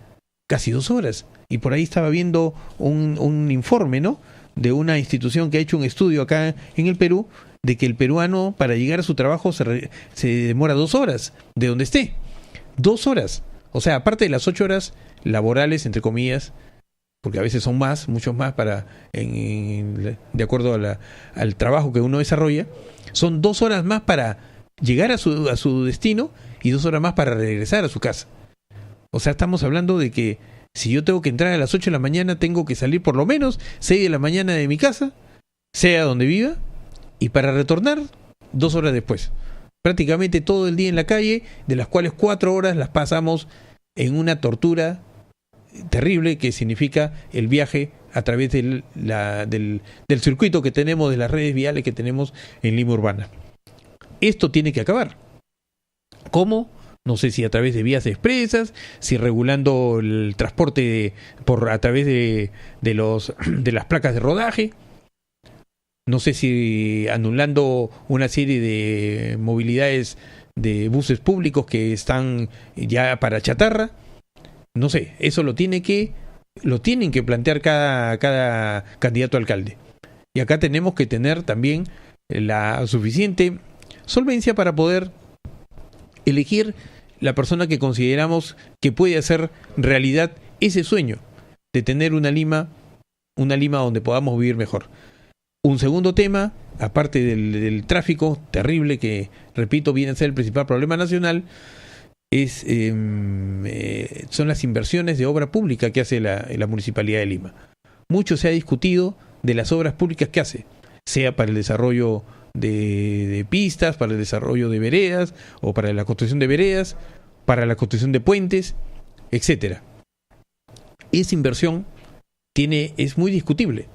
casi 2 horas. Y por ahí estaba viendo un informe, ¿no?, de una institución que ha hecho un estudio acá en el Perú, de que el peruano para llegar a su trabajo se demora 2 horas, de donde esté. 2 horas. O sea, aparte de las 8 horas laborales, entre comillas, porque a veces son más, muchos más, de acuerdo al trabajo que uno desarrolla, son 2 horas más para llegar a su destino y 2 horas más para regresar a su casa. O sea, estamos hablando de que si yo tengo que entrar a las 8 de la mañana, tengo que salir por lo menos 6 de la mañana de mi casa, sea donde viva, y para retornar 2 horas después. Prácticamente todo el día en la calle, de las cuales 4 horas las pasamos en una tortura terrible que significa el viaje a través del circuito que tenemos, de las redes viales que tenemos en Lima Urbana. Esto tiene que acabar. ¿Cómo? No sé si a través de vías expresas, si regulando el transporte a través de las placas de rodaje. No sé si anulando una serie de movilidades de buses públicos que están ya para chatarra. No sé, eso lo tienen que plantear cada candidato a alcalde. Y acá tenemos que tener también la suficiente solvencia para poder elegir la persona que consideramos que puede hacer realidad ese sueño de tener una Lima una Lima donde podamos vivir mejor. Un segundo tema, aparte del tráfico terrible que, repito, viene a ser el principal problema nacional, son las inversiones de obra pública que hace la Municipalidad de Lima. Mucho se ha discutido de las obras públicas que hace, sea para el desarrollo de pistas, para el desarrollo de veredas, o para la construcción de veredas, para la construcción de puentes, etcétera. Esa inversión es muy discutible.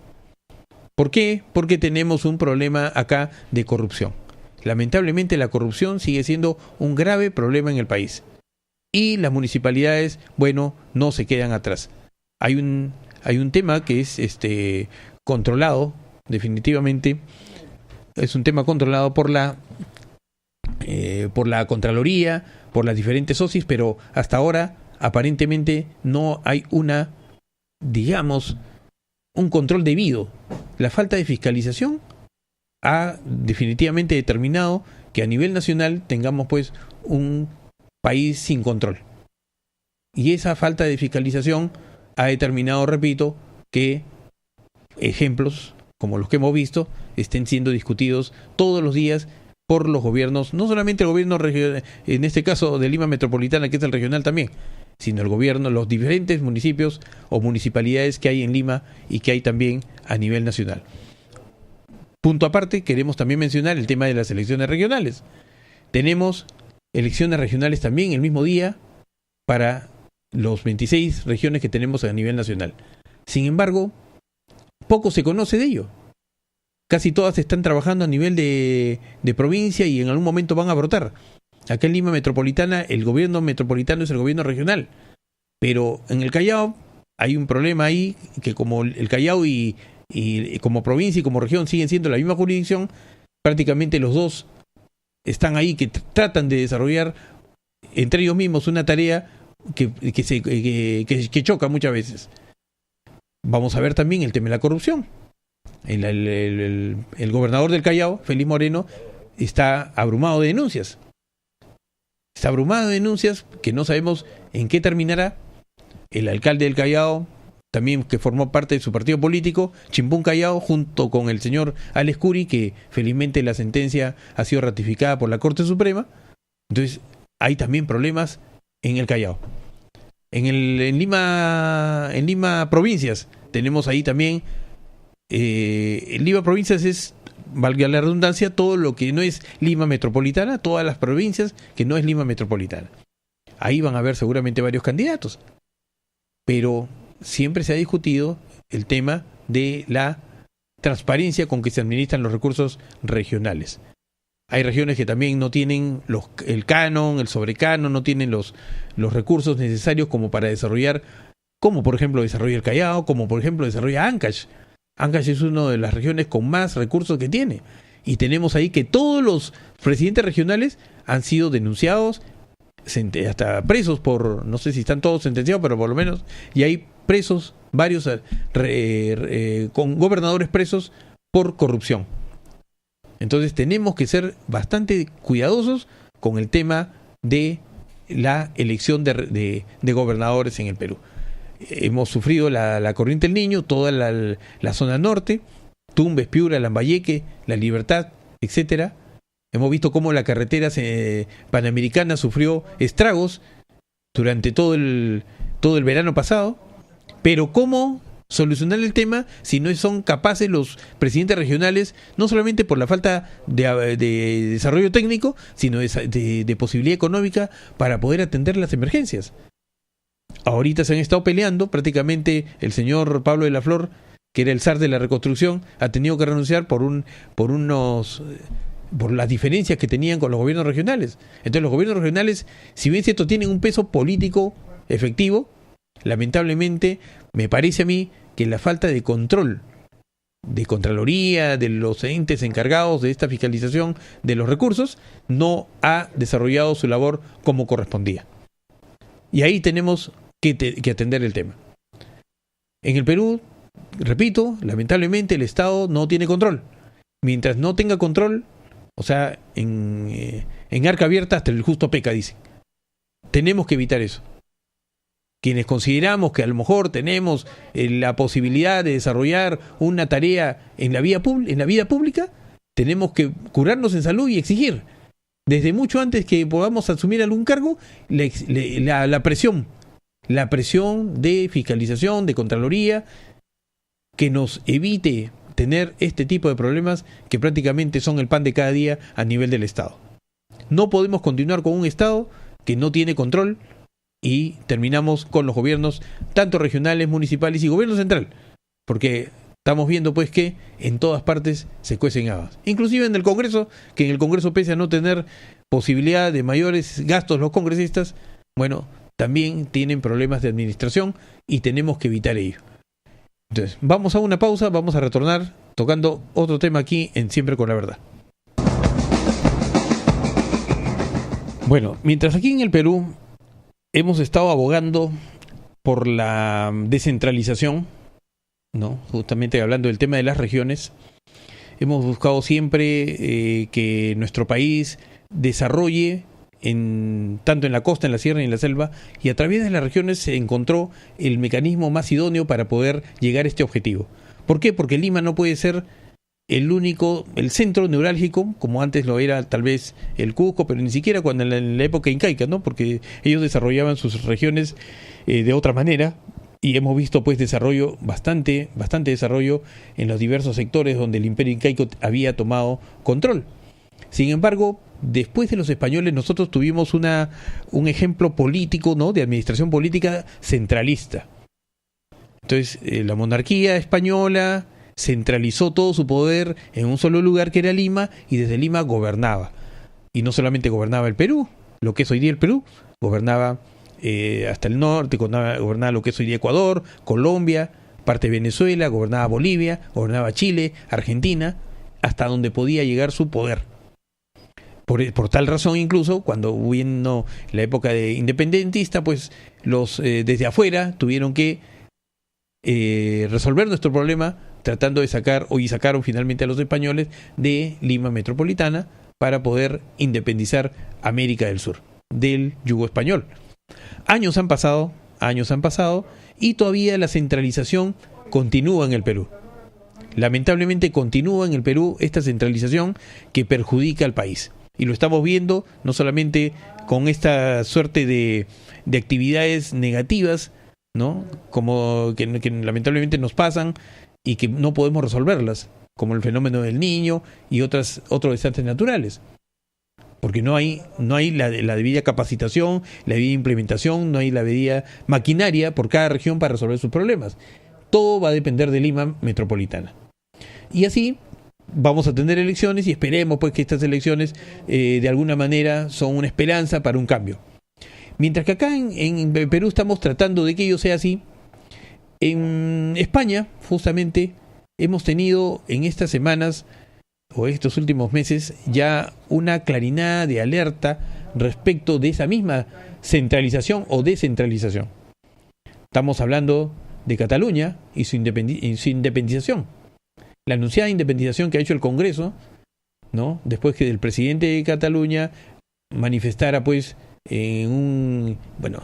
¿Por qué? Porque tenemos un problema acá de corrupción. Lamentablemente la corrupción sigue siendo un grave problema en el país. Y las municipalidades, bueno, no se quedan atrás. Hay un tema que es controlado, definitivamente. Es un tema controlado por la Contraloría, por las diferentes SOCIs, pero hasta ahora aparentemente no hay un control debido. La falta de fiscalización ha definitivamente determinado que a nivel nacional tengamos pues un país sin control. Y esa falta de fiscalización ha determinado, repito, que ejemplos como los que hemos visto estén siendo discutidos todos los días por los gobiernos, no solamente el gobierno regional, en este caso de Lima Metropolitana, que es el regional también, sino el gobierno, los diferentes municipios o municipalidades que hay en Lima y que hay también a nivel nacional. Punto aparte, queremos también mencionar el tema de las elecciones regionales. Tenemos elecciones regionales también el mismo día para los 26 regiones que tenemos a nivel nacional. Sin embargo, poco se conoce de ello. Casi todas están trabajando a nivel de provincia y en algún momento van a brotar. Acá en Lima Metropolitana, el gobierno metropolitano es el gobierno regional. Pero en el Callao hay un problema ahí, que como el Callao y como provincia y como región siguen siendo la misma jurisdicción, prácticamente los dos están ahí, que tratan de desarrollar entre ellos mismos una tarea que choca muchas veces. Vamos a ver también el tema de la corrupción. El gobernador del Callao, Félix Moreno, está abrumado de denuncias. Está abrumado de denuncias que no sabemos en qué terminará. El alcalde del Callao, también que formó parte de su partido político, Chimpún Callao, junto con el señor Alex Curi, que felizmente la sentencia ha sido ratificada por la Corte Suprema. Entonces, hay también problemas en el Callao. En Lima Provincias, tenemos ahí también, en Lima Provincias es, valga la redundancia, todo lo que no es Lima Metropolitana, todas las provincias que no es Lima Metropolitana. Ahí van a haber seguramente varios candidatos. Pero siempre se ha discutido el tema de la transparencia con que se administran los recursos regionales. Hay regiones que también no tienen el canon, el sobrecanon, no tienen los recursos necesarios como para desarrollar, como por ejemplo desarrolla el Callao, como por ejemplo desarrolla Ancash. Ancash es una de las regiones con más recursos que tiene. Y tenemos ahí que todos los presidentes regionales han sido denunciados, hasta presos por, no sé si están todos sentenciados, pero por lo menos, y hay presos, varios con gobernadores presos por corrupción. Entonces tenemos que ser bastante cuidadosos con el tema de la elección de gobernadores en el Perú. Hemos sufrido la corriente del Niño, toda la zona norte, Tumbes, Piura, Lambayeque, La Libertad, etcétera. Hemos visto cómo la carretera panamericana sufrió estragos durante todo el verano pasado, pero ¿cómo solucionar el tema si no son capaces los presidentes regionales, no solamente por la falta de desarrollo técnico, sino de posibilidad económica para poder atender las emergencias? Ahorita se han estado peleando, prácticamente el señor Pablo de la Flor, que era el zar de la reconstrucción, ha tenido que renunciar por las diferencias que tenían con los gobiernos regionales. Entonces los gobiernos regionales, si bien cierto tienen un peso político efectivo, lamentablemente me parece a mí que la falta de control de Contraloría, de los entes encargados de esta fiscalización de los recursos, no ha desarrollado su labor como correspondía. Y ahí tenemos que atender el tema. En el Perú, repito, lamentablemente el Estado no tiene control. Mientras no tenga control, o sea, en arca abierta hasta el justo peca, dice. Tenemos que evitar eso. quienes consideramos que a lo mejor tenemos la posibilidad de desarrollar una tarea en la vida pública, tenemos que curarnos en salud y exigir, desde mucho antes que podamos asumir algún cargo, la presión de fiscalización, de Contraloría, que nos evite tener este tipo de problemas que prácticamente son el pan de cada día a nivel del Estado. No podemos continuar con un Estado que no tiene control y terminamos con los gobiernos, tanto regionales, municipales y gobierno central, porque estamos viendo pues que en todas partes se cuecen habas, inclusive en el Congreso, que en el Congreso, pese a no tener posibilidad de mayores gastos los congresistas, bueno, también tienen problemas de administración y tenemos que evitar ello. Entonces, vamos a una pausa, vamos a retornar tocando otro tema aquí en Siempre con la Verdad. Bueno, mientras aquí en el Perú hemos estado abogando por la descentralización, ¿no? Justamente hablando del tema de las regiones, hemos buscado siempre que nuestro país desarrolle tanto en la costa, en la sierra y en la selva, y a través de las regiones se encontró el mecanismo más idóneo para poder llegar a este objetivo. ¿Por qué? Porque Lima no puede ser el centro neurálgico, como antes lo era tal vez el Cusco, pero ni siquiera cuando en la época incaica, ¿no? Porque ellos desarrollaban sus regiones de otra manera, y hemos visto pues desarrollo, bastante desarrollo en los diversos sectores donde el imperio incaico había tomado control. Sin embargo, después de los españoles nosotros tuvimos un ejemplo político, ¿no?, de administración política centralista. Entonces, la monarquía española centralizó todo su poder en un solo lugar que era Lima, y desde Lima gobernaba. Y no solamente gobernaba el Perú, lo que es hoy día el Perú, gobernaba hasta el norte, gobernaba lo que es hoy día Ecuador, Colombia, parte de Venezuela, gobernaba Bolivia, gobernaba Chile, Argentina, hasta donde podía llegar su poder. Por tal razón, incluso, cuando vino la época de independentista, pues desde afuera tuvieron que resolver nuestro problema, tratando de sacaron finalmente a los españoles de Lima metropolitana para poder independizar América del Sur del yugo español. Años han pasado, y todavía la centralización continúa en el Perú. Lamentablemente continúa en el Perú esta centralización que perjudica al país. Y lo estamos viendo no solamente con esta suerte de actividades negativas, ¿no?, como que lamentablemente nos pasan y que no podemos resolverlas, como el fenómeno del Niño y otros desastres naturales. Porque no hay la debida capacitación, la debida implementación, no hay la debida maquinaria por cada región para resolver sus problemas. Todo va a depender de Lima metropolitana. Y así vamos a tener elecciones, y esperemos pues que estas elecciones de alguna manera son una esperanza para un cambio. Mientras que acá en Perú estamos tratando de que ello sea así, en España justamente hemos tenido en estas semanas o estos últimos meses ya una clarinada de alerta respecto de esa misma centralización o descentralización. Estamos hablando de Cataluña y su independización. La anunciada independización que ha hecho el Congreso, ¿no?, después que el presidente de Cataluña manifestara pues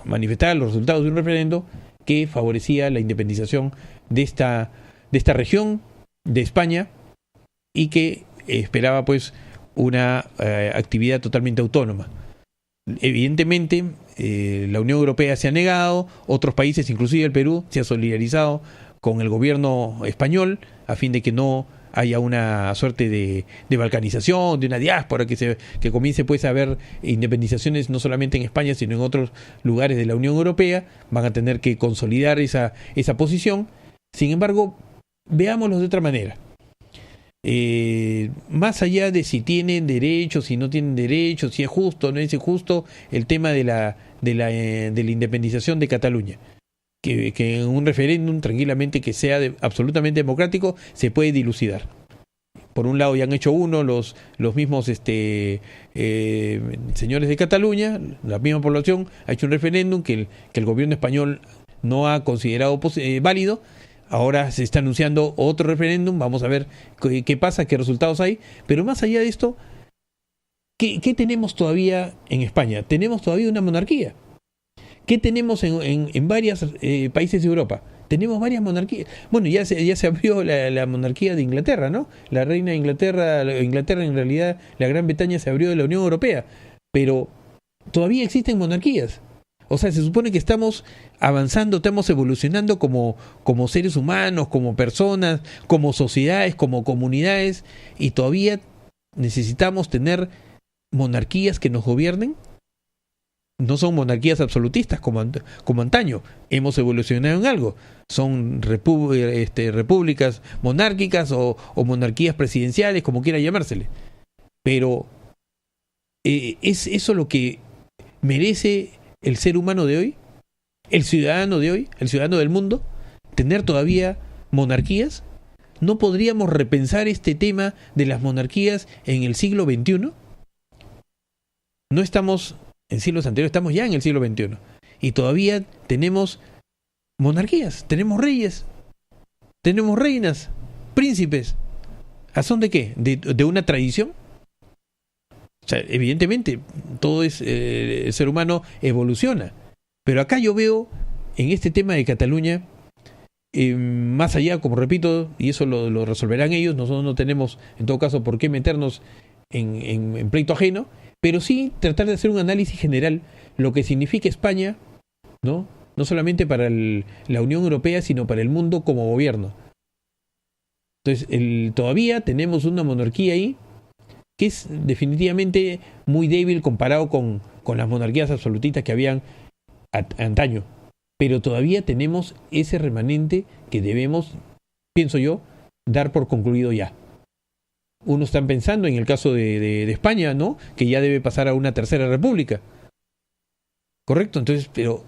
manifestara los resultados de un referendo que favorecía la independización de esta región de España, y que esperaba pues una actividad totalmente autónoma. Evidentemente la Unión Europea se ha negado, otros países, inclusive el Perú, se ha solidarizado con el gobierno español a fin de que no haya una suerte de balcanización, de una diáspora, que comience pues a haber independizaciones no solamente en España sino en otros lugares de la Unión Europea. Van a tener que consolidar esa posición. Sin embargo, veámoslo de otra manera. Más allá de si tienen derechos, si no tienen derechos, si es justo o no es justo el tema de la independización de Cataluña, que en un referéndum tranquilamente que sea absolutamente democrático se puede dilucidar. Por un lado ya han hecho uno los mismos señores de Cataluña, la misma población ha hecho un referéndum que el gobierno español no ha considerado válido. Ahora se está anunciando otro referéndum, vamos a ver qué pasa, qué resultados hay. Pero más allá de esto, ¿qué tenemos todavía en España? Tenemos todavía una monarquía ¿Qué tenemos en varios países de Europa? Tenemos varias monarquías. Bueno, ya se abrió la monarquía de Inglaterra, ¿no? La reina de Inglaterra en realidad, la Gran Bretaña se abrió de la Unión Europea, pero todavía existen monarquías. O sea, se supone que estamos avanzando, estamos evolucionando como seres humanos, como personas, como sociedades, como comunidades, y todavía necesitamos tener monarquías que nos gobiernen. No son monarquías absolutistas como antaño. Hemos evolucionado en algo. Son repúblicas monárquicas o monarquías presidenciales, como quiera llamársele. Pero ¿es eso lo que merece el ser humano de hoy? ¿El ciudadano de hoy? ¿El ciudadano del mundo? ¿Tener todavía monarquías? ¿No podríamos repensar este tema de las monarquías en el siglo XXI? No estamos en siglos anteriores, estamos ya en el siglo XXI. Y todavía tenemos monarquías, tenemos reyes, tenemos reinas, príncipes. ¿A son de qué? ¿De una tradición? O sea, evidentemente, todo el ser humano evoluciona. Pero acá yo veo, en este tema de Cataluña, más allá, como repito, y eso lo resolverán ellos, nosotros no tenemos, en todo caso, por qué meternos en pleito ajeno, pero sí tratar de hacer un análisis general, lo que significa España, ¿no? No solamente para la Unión Europea, sino para el mundo como gobierno. Entonces, todavía tenemos una monarquía ahí, que es definitivamente muy débil comparado con las monarquías absolutistas que habían antaño. Pero todavía tenemos ese remanente que debemos, pienso yo, dar por concluido ya. Unos están pensando en el caso de España, ¿no? Que ya debe pasar a una tercera república. ¿Correcto? Entonces, pero,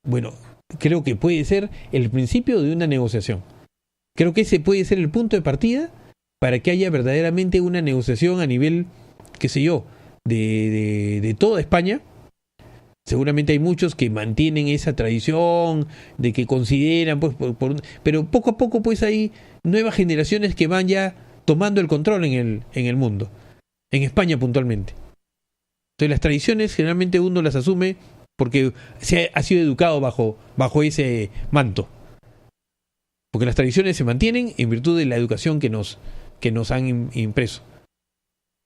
bueno, creo que puede ser el principio de una negociación. Creo que ese puede ser el punto de partida para que haya verdaderamente una negociación a nivel, qué sé yo, de toda España. Seguramente hay muchos que mantienen esa tradición, de que consideran, pues, pero poco a poco, pues, hay nuevas generaciones que van ya tomando el control en el mundo, en España puntualmente. Entonces las tradiciones generalmente uno las asume porque ha sido educado bajo ese manto. Porque las tradiciones se mantienen en virtud de la educación que nos han impreso,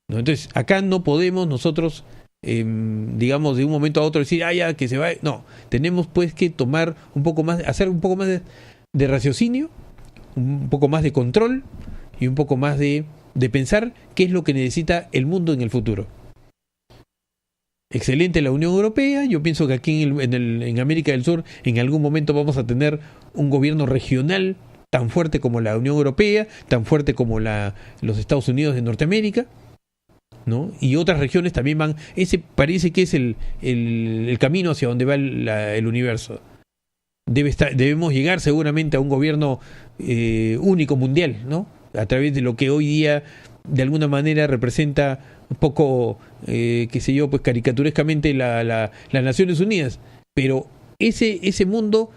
¿no? Entonces acá no podemos nosotros, digamos, de un momento a otro decir, ya, que se va. No, tenemos pues que tomar un poco más, hacer un poco más de raciocinio, un poco más de control, y un poco más de pensar qué es lo que necesita el mundo en el futuro. Excelente la Unión Europea. Yo pienso que aquí en América del Sur en algún momento vamos a tener un gobierno regional tan fuerte como la Unión Europea, tan fuerte como los Estados Unidos de Norteamérica, ¿no? Y otras regiones también van. Ese parece que es el camino hacia donde va el universo. Debemos llegar seguramente a un gobierno único mundial, ¿no? A través de lo que hoy día de alguna manera representa un poco, qué sé yo, pues caricaturescamente las Naciones Unidas. Pero ese mundo,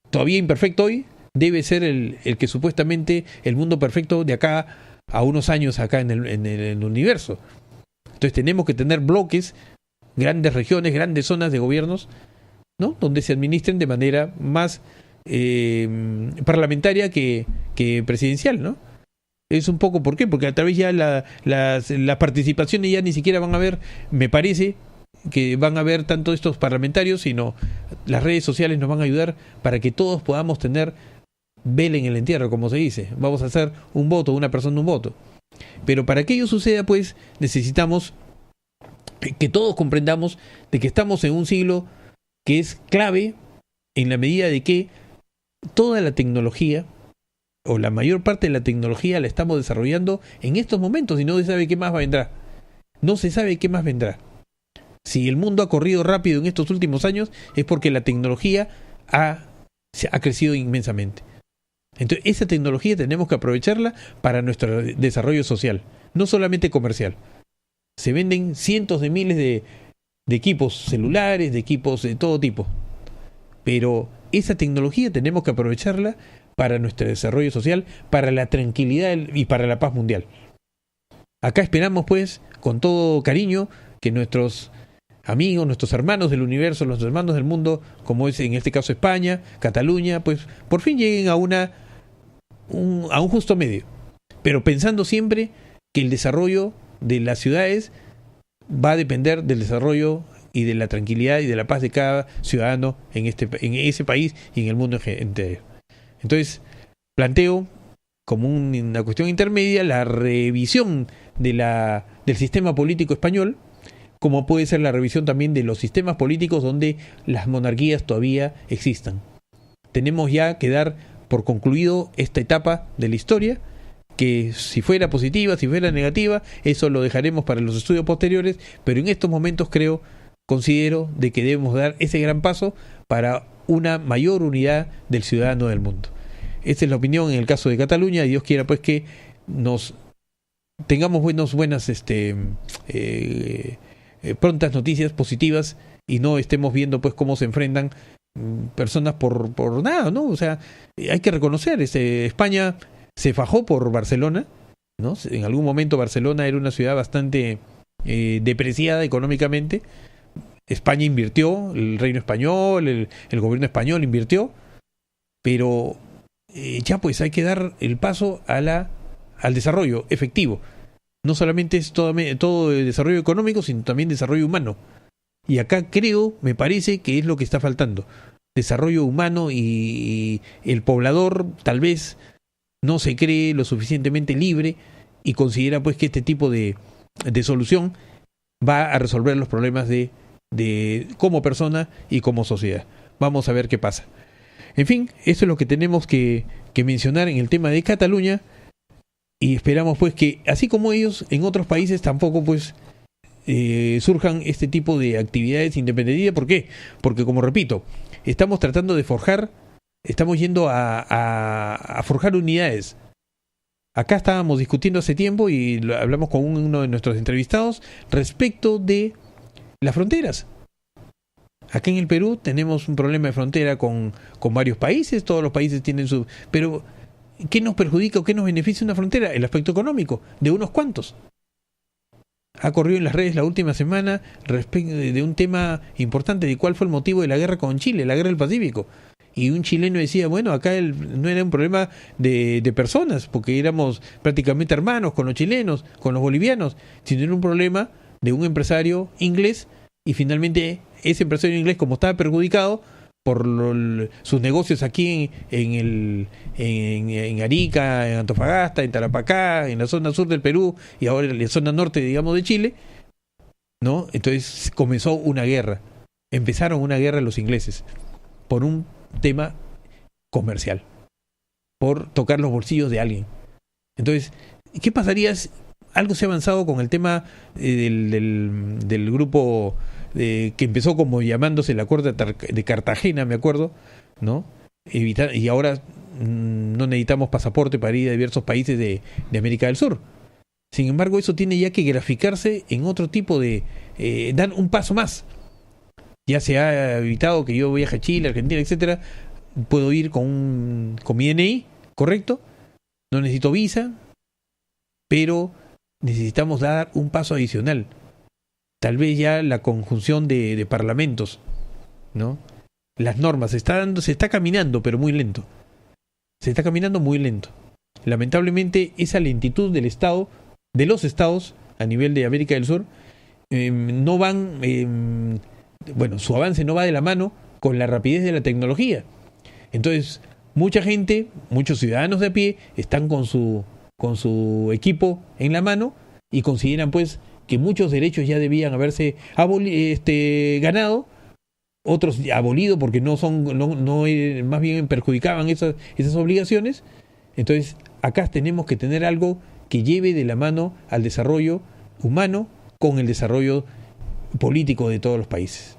todavía imperfecto hoy, debe ser el que supuestamente el mundo perfecto de acá a unos años acá en el universo. Entonces tenemos que tener bloques, grandes regiones, grandes zonas de gobiernos, ¿no? Donde se administren de manera más parlamentaria que presidencial, ¿no? Es un poco, ¿por qué? Porque a través ya las participaciones ya ni siquiera van a ver, me parece que van a ver tanto estos parlamentarios, sino las redes sociales nos van a ayudar para que todos podamos tener vela en el entierro, como se dice. Vamos a hacer un voto, una persona un voto. Pero para que ello suceda, pues, necesitamos que todos comprendamos de que estamos en un siglo que es clave en la medida de que toda la tecnología, o la mayor parte de la tecnología, la estamos desarrollando en estos momentos y no se sabe qué más vendrá. No se sabe qué más vendrá. Si el mundo ha corrido rápido en estos últimos años es porque la tecnología ha crecido inmensamente. Entonces esa tecnología tenemos que aprovecharla para nuestro desarrollo social, no solamente comercial. Se venden cientos de miles de equipos celulares, de equipos de todo tipo. Pero esa tecnología tenemos que aprovecharla para nuestro desarrollo social, para la tranquilidad y para la paz mundial. Acá esperamos, pues, con todo cariño, que nuestros amigos, nuestros hermanos del universo, nuestros hermanos del mundo, como es en este caso España, Cataluña, pues por fin lleguen a un justo medio, pero pensando siempre que el desarrollo de las ciudades va a depender del desarrollo y de la tranquilidad y de la paz de cada ciudadano en ese país y en el mundo entero. Entonces, planteo como una cuestión intermedia la revisión del sistema político español, como puede ser la revisión también de los sistemas políticos donde las monarquías todavía existan. Tenemos ya que dar por concluido esta etapa de la historia, que si fuera positiva, si fuera negativa, eso lo dejaremos para los estudios posteriores, pero en estos momentos considero de que debemos dar ese gran paso para una mayor unidad del ciudadano del mundo. Esta es la opinión en el caso de Cataluña, y Dios quiera pues que nos tengamos buenas prontas noticias positivas y no estemos viendo pues cómo se enfrentan personas por nada, ¿no? O sea, hay que reconocer, España se fajó por Barcelona, ¿no? En algún momento Barcelona era una ciudad bastante depreciada económicamente. España invirtió, el reino español, el gobierno español invirtió, pero ya pues hay que dar el paso al desarrollo efectivo. No solamente es todo desarrollo económico, sino también desarrollo humano. Y acá me parece que es lo que está faltando. Desarrollo humano, y el poblador tal vez no se cree lo suficientemente libre y considera pues que este tipo de solución va a resolver los problemas de como persona y como sociedad. Vamos a ver qué pasa. En fin, eso es lo que tenemos que mencionar en el tema de Cataluña, y esperamos pues que así como ellos en otros países tampoco pues surjan este tipo de actividades independientes. ¿Por qué? Porque, como repito, estamos tratando de estamos yendo a forjar unidades. Acá estábamos discutiendo hace tiempo y hablamos con uno de nuestros entrevistados respecto de las fronteras. Acá en el Perú tenemos un problema de frontera con varios países, todos los países tienen su... Pero, ¿qué nos perjudica o qué nos beneficia una frontera? El aspecto económico, de unos cuantos. Ha corrido en las redes la última semana respecto de un tema importante de cuál fue el motivo de la guerra con Chile, la guerra del Pacífico. Y un chileno decía, bueno, acá no era un problema de personas, porque éramos prácticamente hermanos con los chilenos, con los bolivianos, sino era un problema de un empresario inglés, y finalmente ese empresario inglés, como estaba perjudicado por sus negocios aquí en Arica, en Antofagasta, en Tarapacá, en la zona sur del Perú y ahora en la zona norte, digamos, de Chile, ¿no? Entonces comenzó una guerra. Empezaron una guerra los ingleses por un tema comercial, por tocar los bolsillos de alguien. Entonces, ¿qué pasaría si algo se ha avanzado con el tema del grupo que empezó como llamándose el Acuerdo de Cartagena, me acuerdo, ¿no? Y ahora no necesitamos pasaporte para ir a diversos países de América del Sur. Sin embargo, eso tiene ya que graficarse en otro tipo dar un paso más. Ya se ha evitado que yo viaje a Chile, Argentina, etcétera. Puedo ir con mi DNI, ¿correcto? No necesito visa, pero necesitamos dar un paso adicional. Tal vez ya la conjunción de parlamentos, ¿no? Las normas se está caminando, pero muy lento. Se está caminando muy lento. Lamentablemente, esa lentitud de los estados a nivel de América del Sur, no van, su avance no va de la mano con la rapidez de la tecnología. Entonces, mucha gente, muchos ciudadanos de a pie, están con su equipo en la mano y consideran pues que muchos derechos ya debían haberse ganado, otros abolido porque más bien perjudicaban esas obligaciones. Entonces, acá tenemos que tener algo que lleve de la mano al desarrollo humano con el desarrollo político de todos los países.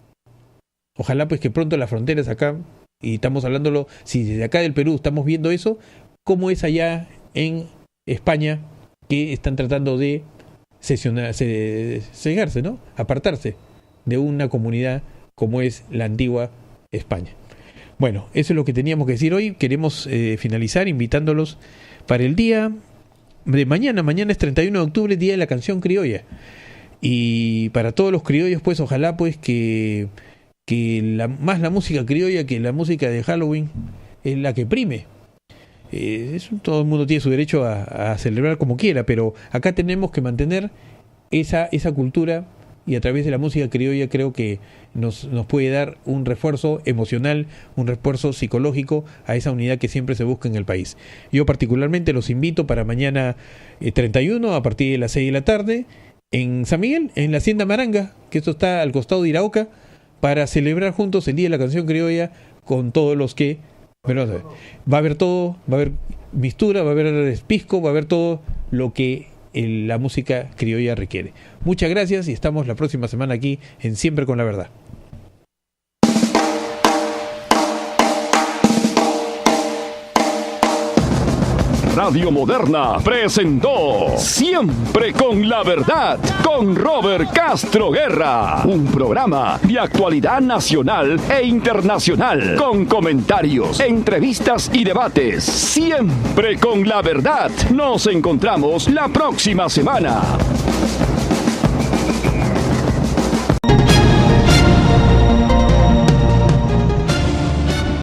Ojalá pues que pronto las fronteras acá, y estamos hablándolo, si desde acá del Perú estamos viendo eso, como es allá en España, que están tratando de cegarse, ¿no? Apartarse de una comunidad como es la antigua España. Bueno, eso es lo que teníamos que decir hoy. Queremos finalizar invitándolos para el día de mañana. Mañana es 31 de octubre, Día de la Canción Criolla. Y para todos los criollos, pues ojalá pues que más la música criolla que la música de Halloween es la que prime. Todo el mundo tiene su derecho a celebrar como quiera, pero acá tenemos que mantener esa cultura, y a través de la música criolla creo que nos puede dar un refuerzo emocional, un refuerzo psicológico a esa unidad que siempre se busca en el país. Yo particularmente los invito para mañana 31 a partir de las 6 de la tarde en San Miguel, en la Hacienda Maranga, que esto está al costado de Iraoka, para celebrar juntos el Día de la Canción Criolla con todos los que... Bueno, va a haber todo, va a haber mistura, va a haber pisco, va a haber todo lo que la música criolla requiere. Muchas gracias y estamos la próxima semana aquí en Siempre con la Verdad. Radio Moderna presentó Siempre con la Verdad con Robert Castro Guerra, un programa de actualidad nacional e internacional con comentarios, entrevistas y debates. Siempre con la Verdad. Nos encontramos la próxima semana.